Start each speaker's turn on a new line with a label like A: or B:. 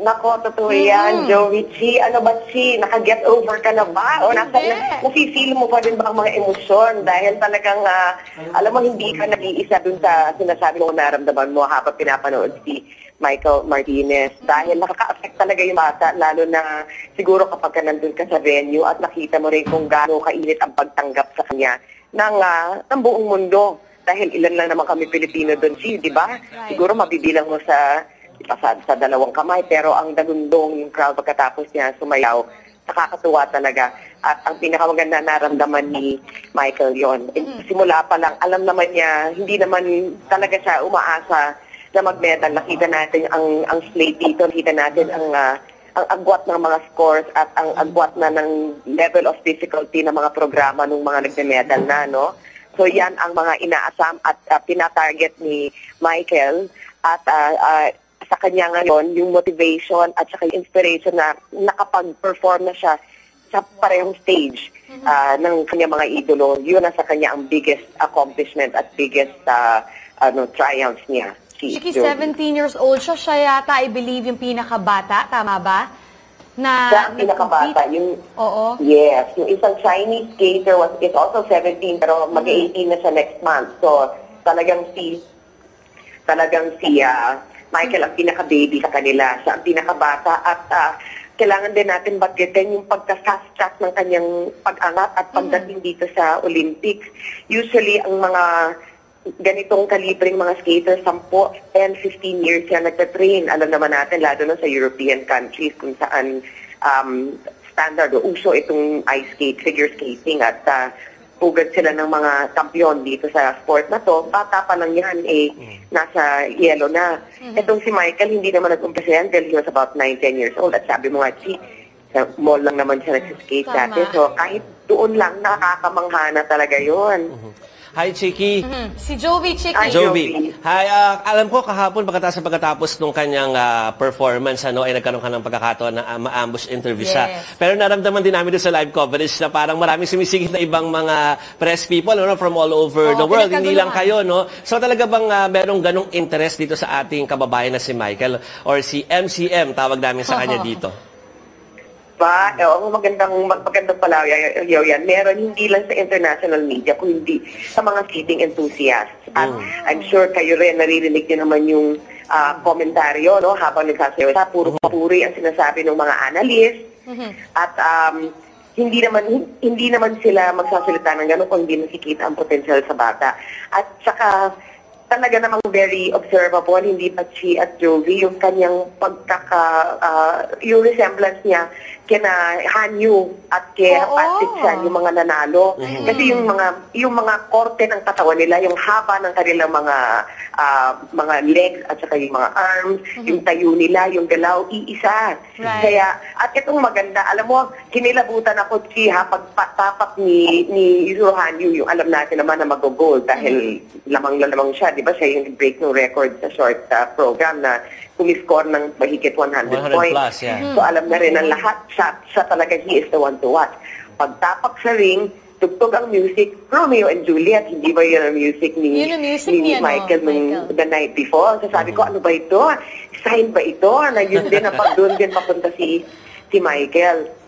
A: Nako, totoo yan, Joey Chi. Ano ba, Chi? Naka-get over ka na ba? O nafe-feel mo pa din ba ang mga emosyon? Dahil talagang, alam mo, hindi ka nag-iisa dun sa sinasabi mo naramdaman mo habang pinapanood si Michael Martinez. Dahil nakaka-affect talaga yung bata, lalo na siguro kapag ka nandun ka sa venue at nakita mo rin kung gaano kainit ang pagtanggap sa kanya ng buong mundo. Dahil ilan lang naman kami Pilipino doon, Chi, di ba? Siguro mabibilang mo sa dalawang kamay, pero ang dagundong yung crowd pagkatapos niya sumayaw, nakakatuwa talaga. At ang pinakamaganda naramdaman ni Michael yon. Simula pa lang, alam naman niya, hindi naman talaga siya umaasa na mag-medal. Nakita natin ang slate dito, nakita natin ang agwat ng mga scores at ang agwat na ng level of difficulty ng mga programa ng mga nagme-medal na, no? So yan ang mga inaasam at pinatarget ni Michael at sa kanya ngayon, yung motivation at saka yung inspiration na nakapag-perform na siya sa parehong stage ng kanyang mga idolo. Yun ang sa kanya ang biggest accomplishment at biggest triumph niya.
B: Chiki, 17 years old siya. Siya yata, I believe, yung pinakabata. Tama ba?
A: Siya ang pinakabata.
B: Oo.
A: Yes. Yung isang Chinese skater is also 17 pero mag-18 na siya next month. So talagang si Michael ang pinaka-baby sa kanila. Siya ang pinakabata at kailangan din natin bagyatin yung pagka-fast track ng kanyang pag-angat at pagdating dito sa Olympics. Usually, ang mga ganitong kalibreng mga skaters, 10, 10, 15 years yan nagtatrain. Alam naman natin, lalo na sa European countries kung saan standard o uso itong ice skate, figure skating at pugad sila ng mga kampiyon dito sa sport na to. Bata pa lang yan, nasa yellow na. Itong si Michael, hindi naman nag-umpisa yan dahil he was about 9, 10 years old. At sabi mo nga, sa mall lang naman siya nagsiskate dati. So kahit doon lang, nakakamangha na talaga yun.
C: Hi, Chiki.
B: Si Jovi, Chiki.
A: Hi,
C: Jovi. Hi, alam ko kahapon pagkatapos nung kanyang performance, ay nagkaroon ka ng pagkakataon na ma-ambush interview siya. Pero naramdaman din namin doon sa live coverage na parang maraming sumisigit na ibang mga press people from all over the world. Hindi lang kayo, no? So talaga bang merong ganong interest dito sa ating kababayan na si Michael or si MCM, tawag namin sa kanya dito?
A: Magandang pala yan. Meron hindi lang sa international media, kundi sa mga skating enthusiasts. At I'm sure kayo rin naririnig din naman yung komentaryo, no, habang nagsasayaw. Puro papuri ang sinasabi ng mga analyst. At hindi naman sila magsasalita ng gano'n kung hindi nakikita ang potensyal sa bata. At saka talaga namang very observable, hindi pa Chi at Jovi, yung kanyang yung resemblance niya kina Hanyu at kaya Patrick Chan, yung mga nanalo. Kasi yung mga korte ng katawan nila, yung haba ng kanilang mga legs at saka yung mga arms, yung tayo nila, yung galaw, iisa. Kaya, at itong maganda, alam mo, kinilabutan ako, Chi, pagtapak ni Hanyu, yung alam natin naman na mag-gold dahil lamang siya, di ba siya yung break ng record sa short program na kumiscore ng mahigit 100 points.
C: Plus,
A: So alam na rin ang lahat, siya talaga, he is the one to watch. Pagtapak sa ring, tugtog ang music, Romeo and Juliet, hindi ba yun ang music ni Michael the night before? So sabi ko, ano ba ito? Sign ba ito? Na yun din, doon din papunta si Michael.